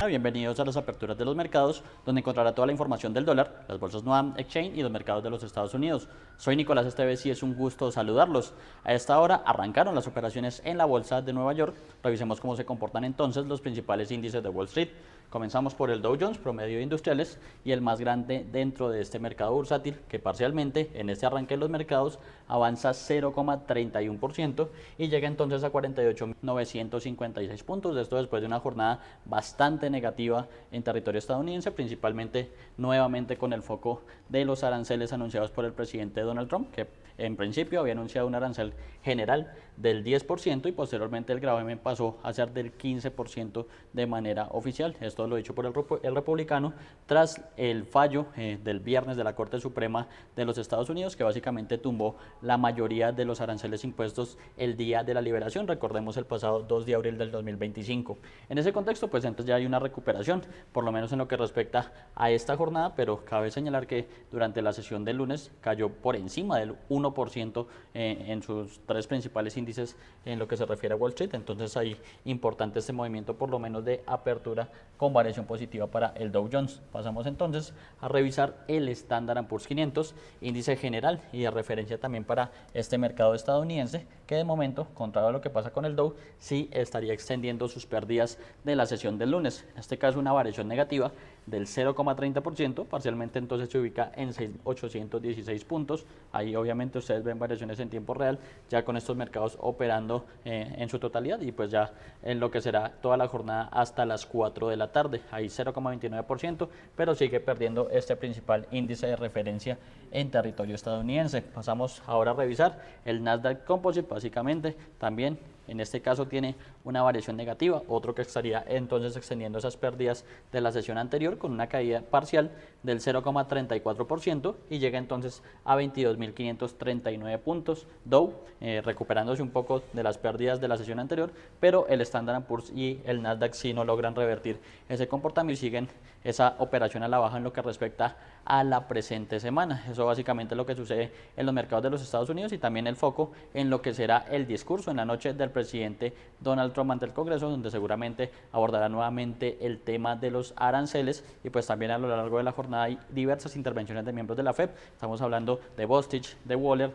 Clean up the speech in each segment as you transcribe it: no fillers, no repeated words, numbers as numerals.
Bienvenidos a las aperturas de los mercados, donde encontrará toda la información del dólar, las bolsas Nuam Exchange y los mercados de los Estados Unidos. Soy Nicolás Esteves y es un gusto saludarlos. A esta hora arrancaron las operaciones en la bolsa de Nueva York. Revisemos cómo se comportan entonces los principales índices de Wall Street. Comenzamos por el Dow Jones, promedio de industriales, y el más grande dentro de este mercado bursátil, que parcialmente en este arranque de los mercados avanza 0,31% y llega entonces a 48.956 puntos. Esto después de una jornada bastante negativa en territorio estadounidense, principalmente nuevamente con el foco de los aranceles anunciados por el presidente Donald Trump, que en principio había anunciado un arancel general del 10% y posteriormente el gravamen pasó a ser del 15% de manera oficial. Esto lo dicho por el republicano tras el fallo del viernes de la Corte Suprema de los Estados Unidos, que básicamente tumbó la mayoría de los aranceles impuestos el día de la liberación, recordemos el pasado 2 de abril del 2025. En ese contexto, pues entonces ya hay una recuperación, por lo menos en lo que respecta a esta jornada, pero cabe señalar que durante la sesión del lunes cayó por encima del 1% en sus tres principales índices en lo que se refiere a Wall Street. Entonces hay importante este movimiento, por lo menos de apertura con variación positiva para el Dow Jones. Pasamos entonces a revisar el Standard & Poor's 500, índice general y de referencia también para este mercado estadounidense, que de momento, contrario a lo que pasa con el Dow, sí estaría extendiendo sus pérdidas de la sesión del lunes. En este caso una variación negativa del 0,30%, parcialmente entonces se ubica en 6.816 puntos. Ahí obviamente ustedes ven variaciones en tiempo real, ya con estos mercados operando en su totalidad y pues ya en lo que será toda la jornada hasta las 4 de la tarde. Ahí 0,29%, pero sigue perdiendo este principal índice de referencia en territorio estadounidense. Pasamos ahora a revisar el Nasdaq Composite, básicamente también en este caso tiene una variación negativa, otro que estaría entonces extendiendo esas pérdidas de la sesión anterior con una caída parcial del 0,34% y llega entonces a 22.539 puntos. Dow recuperándose un poco de las pérdidas de la sesión anterior, pero el Standard & Poor's y el Nasdaq sí no logran revertir ese comportamiento y siguen esa operación a la baja en lo que respecta a la presente semana. Eso básicamente es lo que sucede en los mercados de los Estados Unidos y también el foco en lo que será el discurso en la noche del presidente Donald Trump ante el Congreso, donde seguramente abordará nuevamente el tema de los aranceles y pues también a lo largo de la jornada hay diversas intervenciones de miembros de la FED. Estamos hablando de Bostich, de Waller,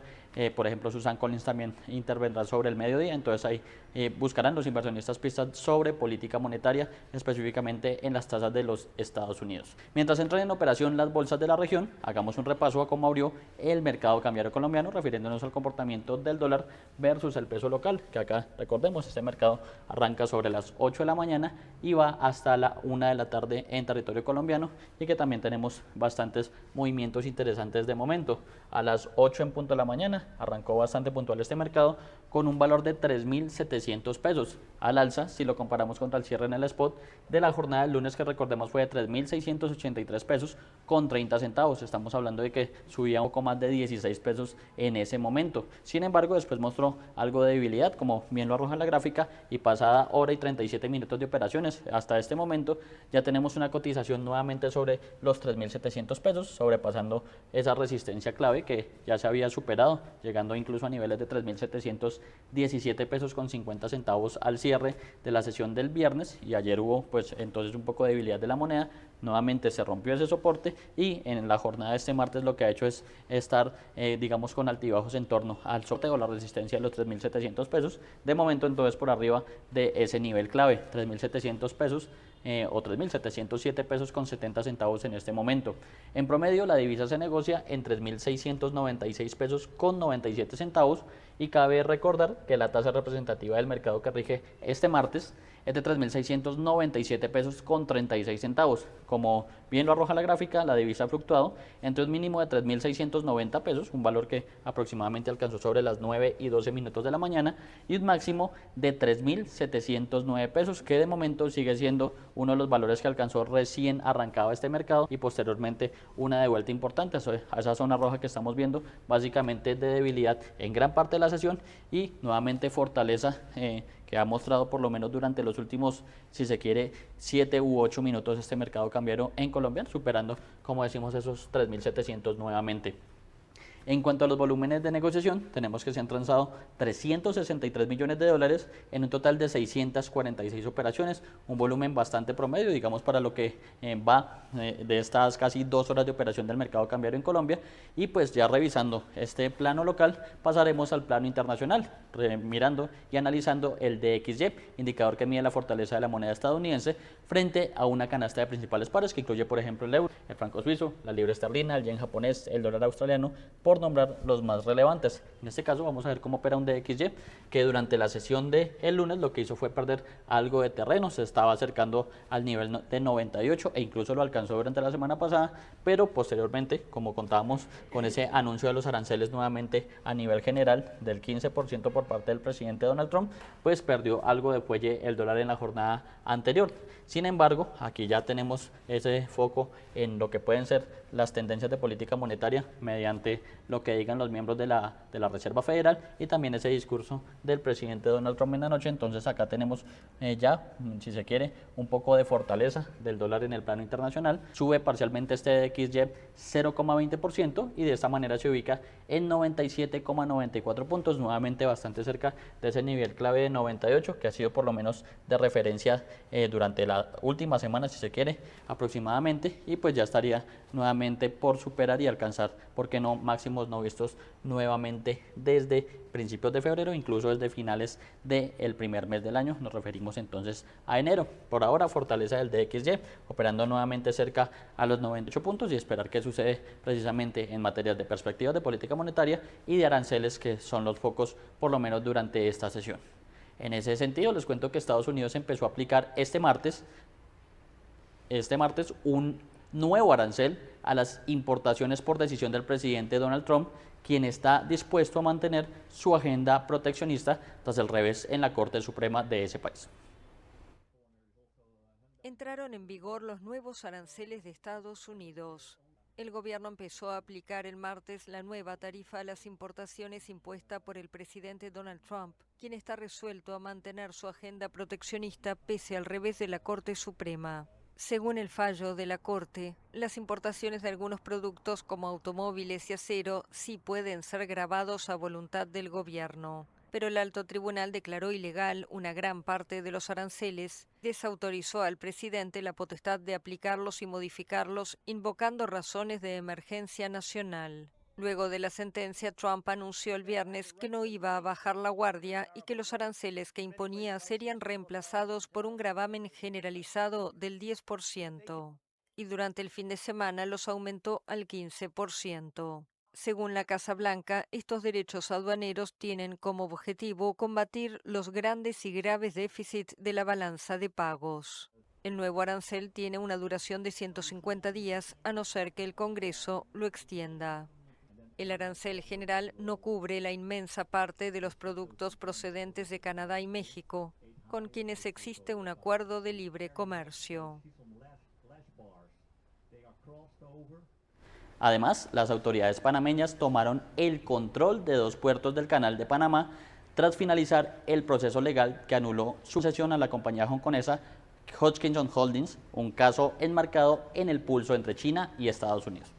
por ejemplo Susan Collins también intervendrá sobre el mediodía, entonces ahí buscarán los inversionistas pistas sobre política monetaria, específicamente en las tasas de los Estados Unidos. Mientras entran en operación las bolsas de la región, hagamos un repaso a cómo abrió el mercado cambiario colombiano, refiriéndonos al comportamiento del dólar versus el peso local, que acá recordemos, este mercado arranca sobre las 8 de la mañana y va hasta la 1 de la tarde en territorio colombiano y que también tenemos bastantes movimientos interesantes de momento. A las 8 en punto de la mañana arrancó bastante puntual este mercado con un valor de 3.700 pesos al alza si lo comparamos contra el cierre en el spot de la jornada del lunes, que recordemos fue de 3.683 pesos con 30 centavos. Estamos hablando de que subía un poco más de 16 pesos en ese momento. Sin embargo, después mostró algo de debilidad, como bien lo arroja la gráfica, y pasada hora y 37 minutos de operaciones hasta este momento ya tenemos una cotización nuevamente sobre los 3.700 pesos, sobrepasando esa resistencia clave que ya se había superado, llegando incluso a niveles de 3.717 pesos con 50 centavos al cierre de la sesión del viernes, y ayer hubo pues entonces un poco de debilidad de la moneda, nuevamente se rompió ese soporte y en la jornada de este martes lo que ha hecho es estar digamos con altibajos en torno al sorteo, la resistencia de los 3.700 pesos, de momento entonces por arriba de ese nivel clave, 3.700 pesos o 3.707 pesos con 70 centavos en este momento. En promedio la divisa se negocia en 3.696 pesos con 97 centavos y cabe recordar que la tasa representativa del mercado que rige este martes es de 3.697 pesos con 36 centavos. Como bien lo arroja la gráfica, la divisa ha fluctuado entre un mínimo de 3.690 pesos, un valor que aproximadamente alcanzó sobre las 9 y 12 minutos de la mañana, y un máximo de 3.709 pesos, que de momento sigue siendo uno de los valores que alcanzó recién arrancado este mercado y posteriormente una de vuelta importante a esa zona roja que estamos viendo, básicamente de debilidad en gran parte de la sesión y nuevamente fortaleza que ha mostrado por lo menos durante los últimos, si se quiere, 7 u 8 minutos este mercado cambiario en Colombia, superando, como decimos, esos 3.700 nuevamente. En cuanto a los volúmenes de negociación, tenemos que se han transado 363 millones de dólares en un total de 646 operaciones, un volumen bastante promedio, digamos, para lo que va de estas casi 2 horas de operación del mercado cambiario en Colombia. Y pues ya revisando este plano local, pasaremos al plano internacional, mirando y analizando el DXY, indicador que mide la fortaleza de la moneda estadounidense frente a una canasta de principales pares que incluye, por ejemplo, el euro, el franco suizo, la libra esterlina, el yen japonés, el dólar australiano, por nombrar los más relevantes. En este caso vamos a ver cómo opera un DXY, que durante la sesión del lunes lo que hizo fue perder algo de terreno, se estaba acercando al nivel de 98 e incluso lo alcanzó durante la semana pasada, pero posteriormente, como contábamos con ese anuncio de los aranceles nuevamente a nivel general del 15% por parte del presidente Donald Trump, pues perdió algo de fuelle el dólar en la jornada anterior. Sin embargo, aquí ya tenemos ese foco en lo que pueden ser las tendencias de política monetaria mediante lo que digan los miembros de la Reserva Federal y también ese discurso del presidente Donald Trump en la noche. Entonces acá tenemos ya, si se quiere, un poco de fortaleza del dólar en el plano internacional. Sube parcialmente este DXY 0,20% y de esta manera se ubica en 97,94 puntos, nuevamente bastante cerca de ese nivel clave de 98 que ha sido por lo menos de referencia durante la última semana, si se quiere, aproximadamente, y pues ya estaría nuevamente por superar y alcanzar, ¿por qué no?, máximos no vistos nuevamente desde principios de febrero, incluso desde finales del primer mes del año. Nos referimos entonces a enero. Por ahora, fortaleza del DXY, operando nuevamente cerca a los 98 puntos y esperar qué sucede precisamente en materias de perspectivas de política monetaria y de aranceles, que son los focos por lo menos durante esta sesión. En ese sentido, les cuento que Estados Unidos empezó a aplicar este martes un nuevo arancel a las importaciones por decisión del presidente Donald Trump, quien está dispuesto a mantener su agenda proteccionista tras el revés en la Corte Suprema de ese país. Entraron en vigor los nuevos aranceles de Estados Unidos. El gobierno empezó a aplicar el martes la nueva tarifa a las importaciones impuesta por el presidente Donald Trump, quien está resuelto a mantener su agenda proteccionista pese al revés de la Corte Suprema. Según el fallo de la Corte, las importaciones de algunos productos como automóviles y acero sí pueden ser gravados a voluntad del gobierno. Pero el alto tribunal declaró ilegal una gran parte de los aranceles, desautorizó al presidente la potestad de aplicarlos y modificarlos, invocando razones de emergencia nacional. Luego de la sentencia, Trump anunció el viernes que no iba a bajar la guardia y que los aranceles que imponía serían reemplazados por un gravamen generalizado del 10%. Y durante el fin de semana los aumentó al 15%. Según la Casa Blanca, estos derechos aduaneros tienen como objetivo combatir los grandes y graves déficits de la balanza de pagos. El nuevo arancel tiene una duración de 150 días, a no ser que el Congreso lo extienda. El arancel general no cubre la inmensa parte de los productos procedentes de Canadá y México, con quienes existe un acuerdo de libre comercio. Además, las autoridades panameñas tomaron el control de 2 puertos del Canal de Panamá tras finalizar el proceso legal que anuló su cesión a la compañía hongkonesa Hutchinson Holdings, un caso enmarcado en el pulso entre China y Estados Unidos.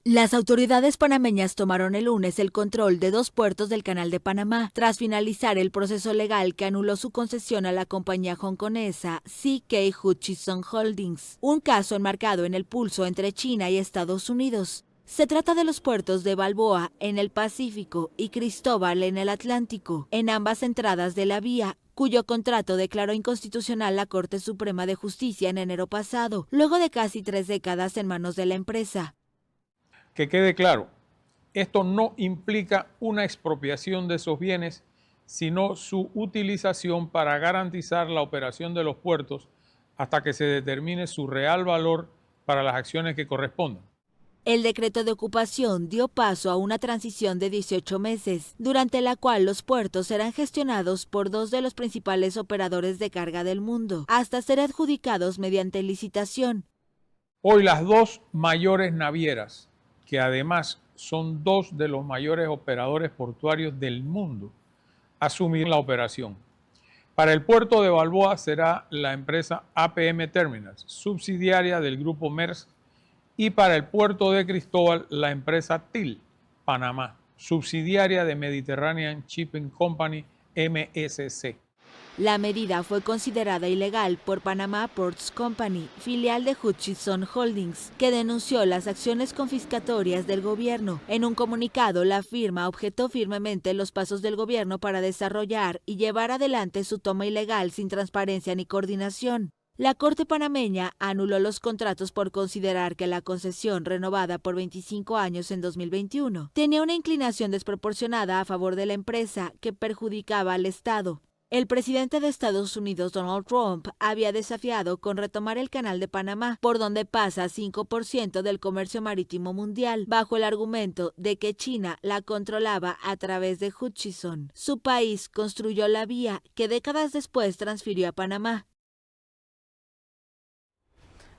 Las autoridades panameñas tomaron el lunes el control de 2 puertos del Canal de Panamá tras finalizar el proceso legal que anuló su concesión a la compañía hongkonesa CK Hutchison Holdings, un caso enmarcado en el pulso entre China y Estados Unidos. Se trata de los puertos de Balboa en el Pacífico y Cristóbal en el Atlántico, en ambas entradas de la vía, cuyo contrato declaró inconstitucional la Corte Suprema de Justicia en enero pasado, luego de casi 3 décadas en manos de la empresa. Que quede claro, esto no implica una expropiación de esos bienes, sino su utilización para garantizar la operación de los puertos hasta que se determine su real valor para las acciones que correspondan. El decreto de ocupación dio paso a una transición de 18 meses, durante la cual los puertos serán gestionados por 2 de los principales operadores de carga del mundo, hasta ser adjudicados mediante licitación. Hoy las 2 mayores navieras, que además son 2 de los mayores operadores portuarios del mundo, asumir la operación. Para el puerto de Balboa será la empresa APM Terminals, subsidiaria del grupo Maersk, y para el puerto de Cristóbal la empresa TIL Panamá, subsidiaria de Mediterranean Shipping Company MSC. La medida fue considerada ilegal por Panama Ports Company, filial de Hutchison Holdings, que denunció las acciones confiscatorias del gobierno. En un comunicado, la firma objetó firmemente los pasos del gobierno para desarrollar y llevar adelante su toma ilegal sin transparencia ni coordinación. La Corte panameña anuló los contratos por considerar que la concesión, renovada por 25 años en 2021, tenía una inclinación desproporcionada a favor de la empresa que perjudicaba al Estado. El presidente de Estados Unidos, Donald Trump, había desafiado con retomar el Canal de Panamá, por donde pasa 5% del comercio marítimo mundial, bajo el argumento de que China la controlaba a través de Hutchison. Su país construyó la vía que décadas después transfirió a Panamá.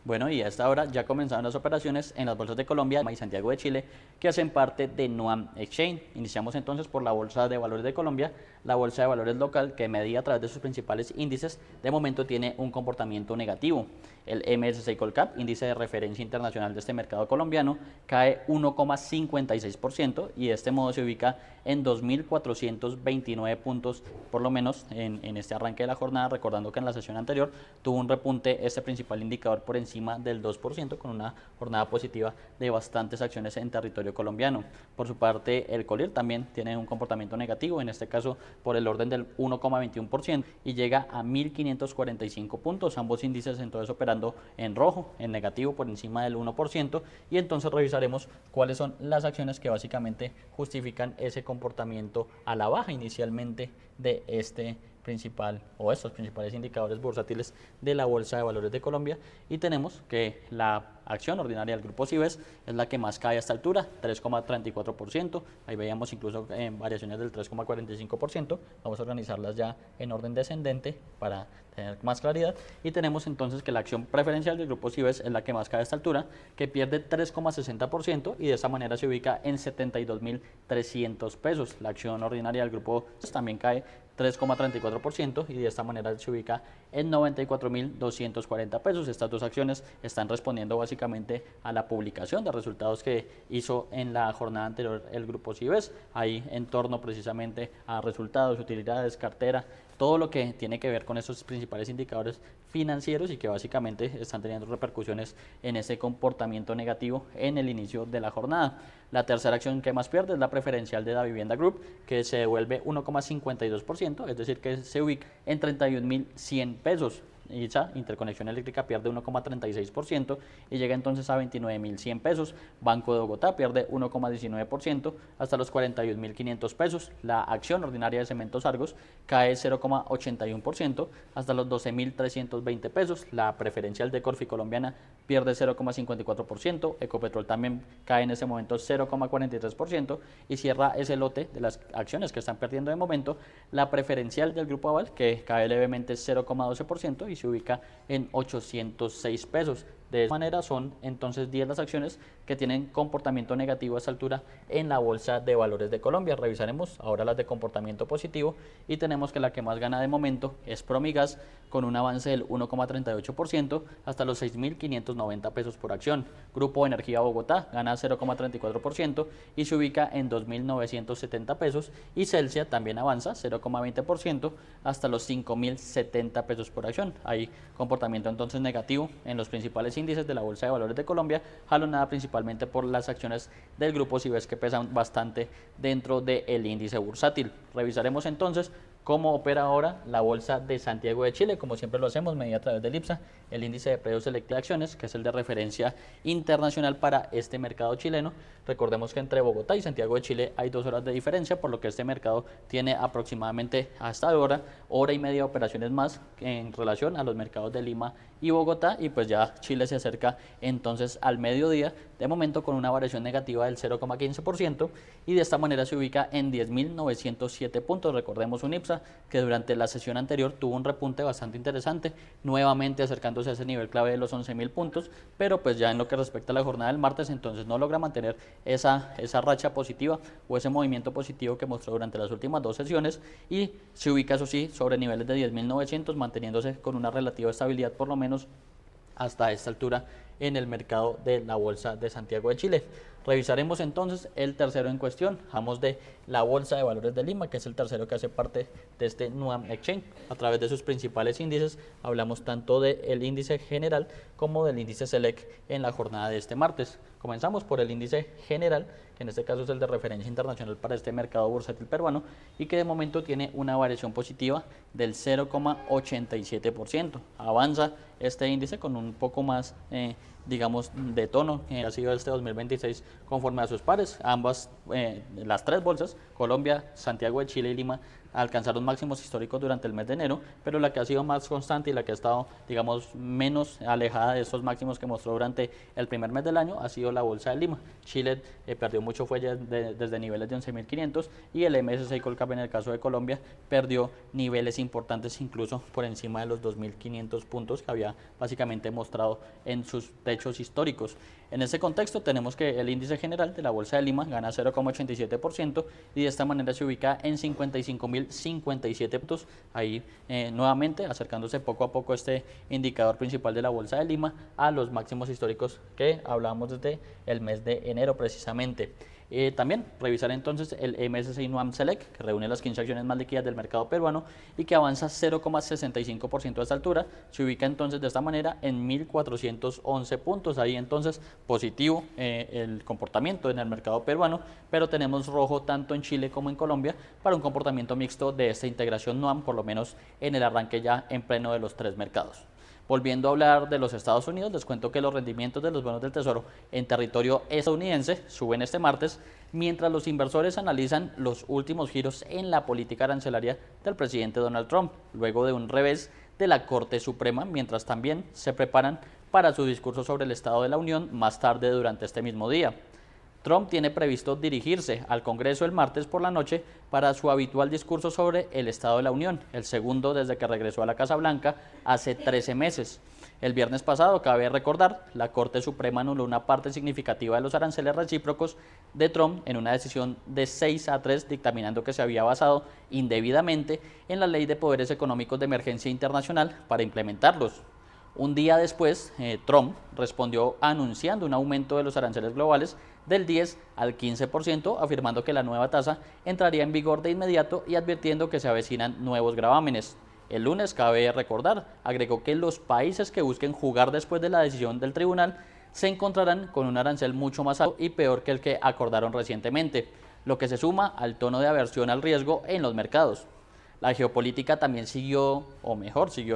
Bueno, y a esta hora ya comenzaron las operaciones en las bolsas de Colombia y Santiago de Chile, que hacen parte de Nuam Exchange. Iniciamos entonces por la Bolsa de Valores de Colombia, la Bolsa de Valores local, que medida a través de sus principales índices, de momento tiene un comportamiento negativo. El MSCI Colcap, índice de referencia internacional de este mercado colombiano, cae 1,56% y de este modo se ubica en 2.429 puntos, por lo menos en este arranque de la jornada, recordando que en la sesión anterior tuvo un repunte este principal indicador por encima del 2%, con una jornada positiva de bastantes acciones en territorio colombiano. Por su parte, el Colir también tiene un comportamiento negativo, en este caso por el orden del 1,21% y llega a 1.545 puntos, ambos índices entonces operando en rojo, en negativo por encima del 1%, y entonces revisaremos cuáles son las acciones que básicamente justifican ese comportamiento a la baja inicialmente de este principal o estos principales indicadores bursátiles de la Bolsa de Valores de Colombia. Y tenemos que la acción ordinaria del grupo Cibes es la que más cae a esta altura, 3,34%, ahí veíamos incluso variaciones del 3,45%, vamos a organizarlas ya en orden descendente para tener más claridad, y tenemos entonces que la acción preferencial del grupo Cibes es la que más cae a esta altura, que pierde 3,60% y de esta manera se ubica en 72.300 pesos. La acción ordinaria del grupo también cae 3,34% y de esta manera se ubica en 94.240 pesos. Estas dos acciones están respondiendo básicamente a la publicación de resultados que hizo en la jornada anterior el grupo Cibes, ahí en torno precisamente a resultados, utilidades, cartera, todo lo que tiene que ver con esos principales indicadores financieros y que básicamente están teniendo repercusiones en ese comportamiento negativo en el inicio de la jornada. La tercera acción que más pierde es la preferencial de Davivienda Group, que se devuelve 1,52%, es decir, que se ubica en 31.100 pesos. ISA, Interconexión Eléctrica, pierde 1,36% y llega entonces a 29.100 pesos. Banco de Bogotá pierde 1,19% hasta los 41.500 pesos. La acción ordinaria de Cementos Argos cae 0,81% hasta los 12.320 pesos. La preferencial de Corfi Colombiana pierde 0,54%. Ecopetrol también cae en ese momento 0,43% y cierra ese lote de las acciones que están perdiendo de momento la preferencial del Grupo Aval, que cae levemente 0,12% y se ubica en 806 pesos. De esta manera son entonces 10 las acciones que tienen comportamiento negativo a esta altura en la Bolsa de Valores de Colombia. Revisaremos ahora las de comportamiento positivo y tenemos que la que más gana de momento es Promigas, con un avance del 1,38% hasta los 6.590 pesos por acción. Grupo Energía Bogotá gana 0,34% y se ubica en 2.970 pesos y Celsia también avanza 0,20% hasta los 5.070 pesos por acción. Hay comportamiento entonces negativo en los principales índices de la Bolsa de Valores de Colombia, jalonada principalmente por las acciones del grupo Cibes que pesan bastante dentro del índice bursátil. Revisaremos entonces cómo opera ahora la Bolsa de Santiago de Chile, como siempre lo hacemos, medida a través del IPSA, el índice de precios selectos de acciones, que es el de referencia internacional para este mercado chileno. Recordemos que entre Bogotá y Santiago de Chile hay 2 horas de diferencia, por lo que este mercado tiene aproximadamente hasta ahora hora y media de operaciones más en relación a los mercados de Lima y Bogotá, y pues ya Chile se acerca entonces al mediodía, de momento con una variación negativa del 0,15% y de esta manera se ubica en 10.907 puntos. Recordemos un IPSA que durante la sesión anterior tuvo un repunte bastante interesante, nuevamente acercándose a ese nivel clave de los 11.000 puntos, pero pues ya en lo que respecta a la jornada del martes entonces no logra mantener esa racha positiva o ese movimiento positivo que mostró durante las últimas 2 sesiones y se ubica eso sí sobre niveles de 10.900, manteniéndose con una relativa estabilidad por lo menos hasta esta altura en el mercado de la Bolsa de Santiago de Chile. Revisaremos entonces el tercero en cuestión. Hablamos de la Bolsa de Valores de Lima, que es el tercero que hace parte de este NUAM Exchange. A través de sus principales índices hablamos tanto del índice general como del índice Select en la jornada de este martes. Comenzamos por el índice general, que en este caso es el de referencia internacional para este mercado bursátil peruano y que de momento tiene una variación positiva del 0,87%. Avanza este índice con un poco más digamos, de tono que ha sido este 2026 conforme a sus pares. Ambas, las tres bolsas, Colombia, Santiago de Chile y Lima, alcanzaron máximos históricos durante el mes de enero, pero la que ha sido más constante y la que ha estado, digamos, menos alejada de esos máximos que mostró durante el primer mes del año ha sido la Bolsa de Lima. Chile perdió mucho fuelle desde niveles de 11.500 y el MSCI Colcap en el caso de Colombia perdió niveles importantes incluso por encima de los 2.500 puntos que había básicamente mostrado en sus techos históricos. En ese contexto tenemos que el índice general de la Bolsa de Lima gana 0,87% y de esta manera se ubica en 55.057 puntos, ahí nuevamente acercándose poco a poco este indicador principal de la Bolsa de Lima a los máximos históricos que hablábamos desde el mes de enero precisamente. También revisar entonces el MSCI NUAM Select, que reúne las 15 acciones más líquidas del mercado peruano y que avanza 0,65% a esta altura. Se ubica entonces de esta manera en 1.411 puntos. Ahí entonces positivo el comportamiento en el mercado peruano, pero tenemos rojo tanto en Chile como en Colombia para un comportamiento mixto de esta integración NUAM, por lo menos en el arranque ya en pleno de los tres mercados. Volviendo a hablar de los Estados Unidos, les cuento que los rendimientos de los bonos del Tesoro en territorio estadounidense suben este martes, mientras los inversores analizan los últimos giros en la política arancelaria del presidente Donald Trump, luego de un revés de la Corte Suprema, mientras también se preparan para su discurso sobre el Estado de la Unión más tarde durante este mismo día. Trump tiene previsto dirigirse al Congreso el martes por la noche para su habitual discurso sobre el Estado de la Unión, el segundo desde que regresó a la Casa Blanca hace 13 meses. El viernes pasado, cabe recordar, la Corte Suprema anuló una parte significativa de los aranceles recíprocos de Trump en una decisión de 6-3, dictaminando que se había basado indebidamente en la Ley de Poderes Económicos de Emergencia Internacional para implementarlos. Un día después, Trump respondió anunciando un aumento de los aranceles globales del 10 al 15%, afirmando que la nueva tasa entraría en vigor de inmediato y advirtiendo que se avecinan nuevos gravámenes. El lunes, cabe recordar, agregó que los países que busquen jugar después de la decisión del tribunal se encontrarán con un arancel mucho más alto y peor que el que acordaron recientemente, lo que se suma al tono de aversión al riesgo en los mercados. La geopolítica también siguió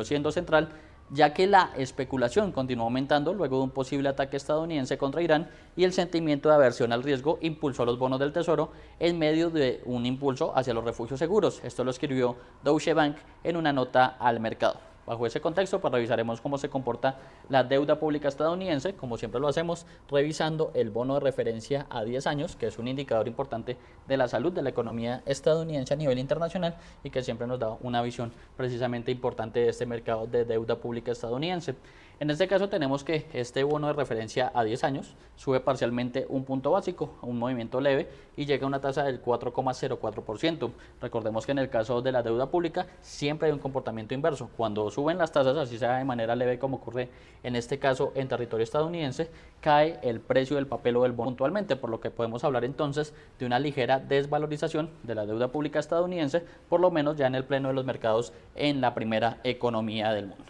siendo central, ya que la especulación continuó aumentando luego de un posible ataque estadounidense contra Irán y el sentimiento de aversión al riesgo impulsó los bonos del Tesoro en medio de un impulso hacia los refugios seguros. Esto lo escribió Deutsche Bank en una nota al mercado. Bajo ese contexto, pues revisaremos cómo se comporta la deuda pública estadounidense, como siempre lo hacemos, revisando el bono de referencia a 10 años, que es un indicador importante de la salud de la economía estadounidense a nivel internacional y que siempre nos da una visión precisamente importante de este mercado de deuda pública estadounidense. En este caso tenemos que este bono de referencia a 10 años sube parcialmente un punto básico, un movimiento leve y llega a una tasa del 4,04%. Recordemos que en el caso de la deuda pública siempre hay un comportamiento inverso. Cuando suben las tasas, así sea de manera leve como ocurre en este caso en territorio estadounidense, cae el precio del papel o del bono puntualmente, por lo que podemos hablar entonces de una ligera desvalorización de la deuda pública estadounidense, por lo menos ya en el pleno de los mercados en la primera economía del mundo.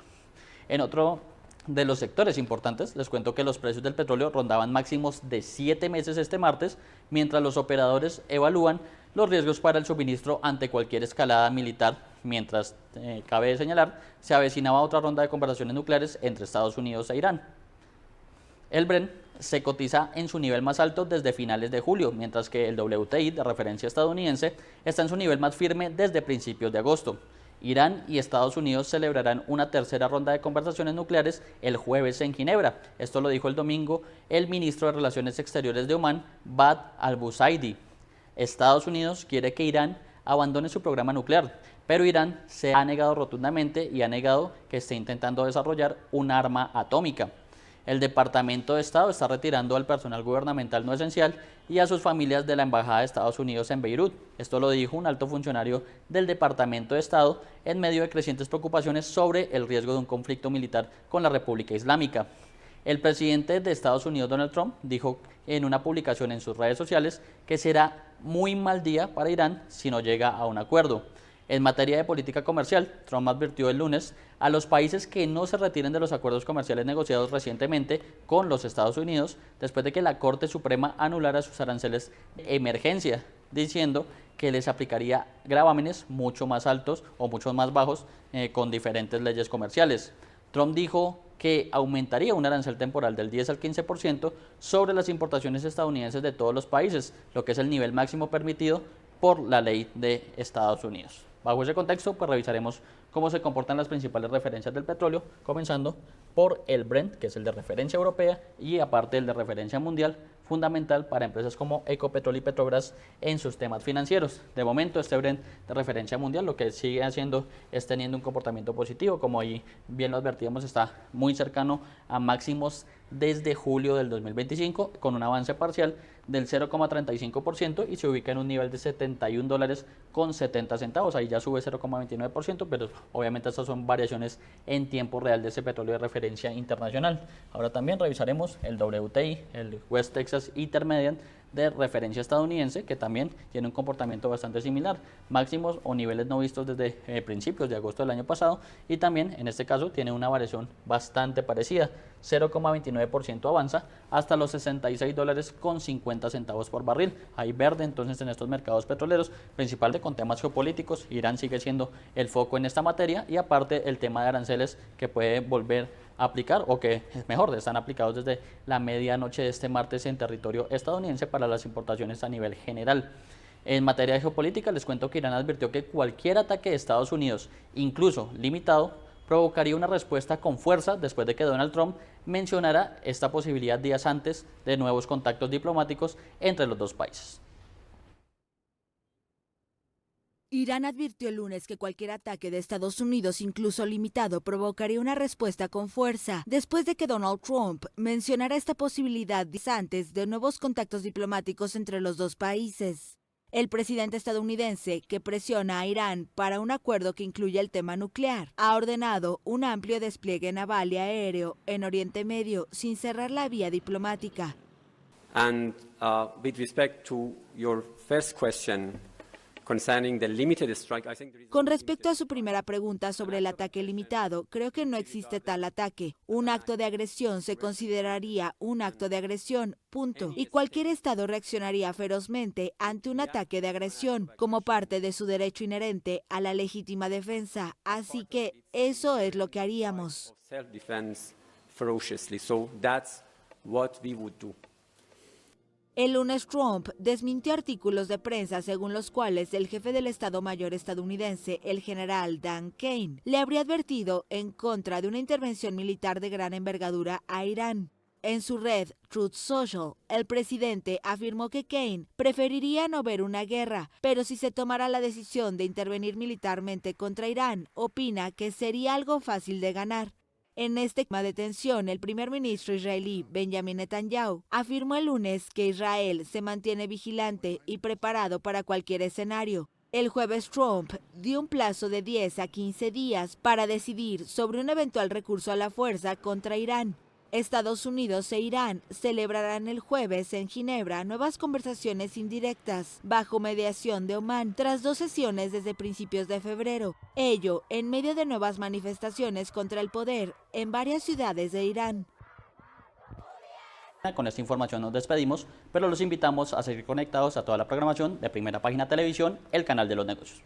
En otro de los sectores importantes, les cuento que los precios del petróleo rondaban máximos de 7 meses este martes, mientras los operadores evalúan los riesgos para el suministro ante cualquier escalada militar, mientras, cabe señalar, se avecinaba otra ronda de conversaciones nucleares entre Estados Unidos e Irán. El Brent se cotiza en su nivel más alto desde finales de julio, mientras que el WTI de referencia estadounidense está en su nivel más firme desde principios de agosto. Irán y Estados Unidos celebrarán una tercera ronda de conversaciones nucleares el jueves en Ginebra. Esto lo dijo el domingo el ministro de Relaciones Exteriores de Omán, Badr al-Busaidi. Estados Unidos quiere que Irán abandone su programa nuclear, pero Irán se ha negado rotundamente y ha negado que esté intentando desarrollar un arma atómica. El Departamento de Estado está retirando al personal gubernamental no esencial y a sus familias de la Embajada de Estados Unidos en Beirut. Esto lo dijo un alto funcionario del Departamento de Estado en medio de crecientes preocupaciones sobre el riesgo de un conflicto militar con la República Islámica. El presidente de Estados Unidos, Donald Trump, dijo en una publicación en sus redes sociales que será muy mal día para Irán si no llega a un acuerdo. En materia de política comercial, Trump advirtió el lunes a los países que no se retiren de los acuerdos comerciales negociados recientemente con los Estados Unidos después de que la Corte Suprema anulara sus aranceles de emergencia, diciendo que les aplicaría gravámenes mucho más altos o mucho más bajos con diferentes leyes comerciales. Trump dijo que aumentaría un arancel temporal del 10 al 15% sobre las importaciones estadounidenses de todos los países, lo que es el nivel máximo permitido por la ley de Estados Unidos. Bajo ese contexto, pues revisaremos cómo se comportan las principales referencias del petróleo, comenzando por el Brent, que es el de referencia europea, y aparte el de referencia mundial, fundamental para empresas como Ecopetrol y Petrobras en sus temas financieros. De momento, este Brent de referencia mundial lo que sigue haciendo es teniendo un comportamiento positivo, como ahí bien lo advertíamos, está muy cercano a máximos desde julio del 2025, con un avance parcial del 0,35% y se ubica en un nivel de $71.70. Ahí ya sube 0,29%, pero obviamente estas son variaciones en tiempo real de ese petróleo de referencia internacional. Ahora también revisaremos el WTI, el West Texas Intermediate de referencia estadounidense, que también tiene un comportamiento bastante similar, máximos o niveles no vistos desde principios de agosto del año pasado, y también en este caso tiene una variación bastante parecida, 0,29% avanza hasta los $66.50 por barril. Hay verde entonces en estos mercados petroleros, principalmente con temas geopolíticos. Irán sigue siendo el foco en esta materia, y aparte el tema de aranceles que puede volver a aplicar, o que es mejor, están aplicados desde la medianoche de este martes en territorio estadounidense para las importaciones a nivel general. En materia de geopolítica, les cuento que Irán advirtió que cualquier ataque de Estados Unidos, incluso limitado, provocaría una respuesta con fuerza después de que Donald Trump mencionara esta posibilidad días antes de nuevos contactos diplomáticos entre los dos países. Irán advirtió el lunes que cualquier ataque de Estados Unidos, incluso limitado, provocaría una respuesta con fuerza, después de que Donald Trump mencionara esta posibilidad días antes de nuevos contactos diplomáticos entre los dos países. El presidente estadounidense, que presiona a Irán para un acuerdo que incluya el tema nuclear, ha ordenado un amplio despliegue naval y aéreo en Oriente Medio sin cerrar la vía diplomática. And with respect to your first question, con respecto a su primera pregunta sobre el ataque limitado, creo que no existe tal ataque. Un acto de agresión se consideraría un acto de agresión, punto. Y cualquier Estado reaccionaría ferozmente ante un ataque de agresión, como parte de su derecho inherente a la legítima defensa. Así que eso es lo que haríamos. El lunes Trump desmintió artículos de prensa según los cuales el jefe del Estado Mayor estadounidense, el general Dan Kane, le habría advertido en contra de una intervención militar de gran envergadura a Irán. En su red Truth Social, el presidente afirmó que Kane preferiría no ver una guerra, pero si se tomara la decisión de intervenir militarmente contra Irán, opina que sería algo fácil de ganar. En este clima de tensión, el primer ministro israelí Benjamin Netanyahu afirmó el lunes que Israel se mantiene vigilante y preparado para cualquier escenario. El jueves Trump dio un plazo de 10 a 15 días para decidir sobre un eventual recurso a la fuerza contra Irán. Estados Unidos e Irán celebrarán el jueves en Ginebra nuevas conversaciones indirectas bajo mediación de Omán tras 2 sesiones desde principios de febrero. Ello en medio de nuevas manifestaciones contra el poder en varias ciudades de Irán. Con esta información nos despedimos, pero los invitamos a seguir conectados a toda la programación de Primera Página Televisión, el canal de los negocios.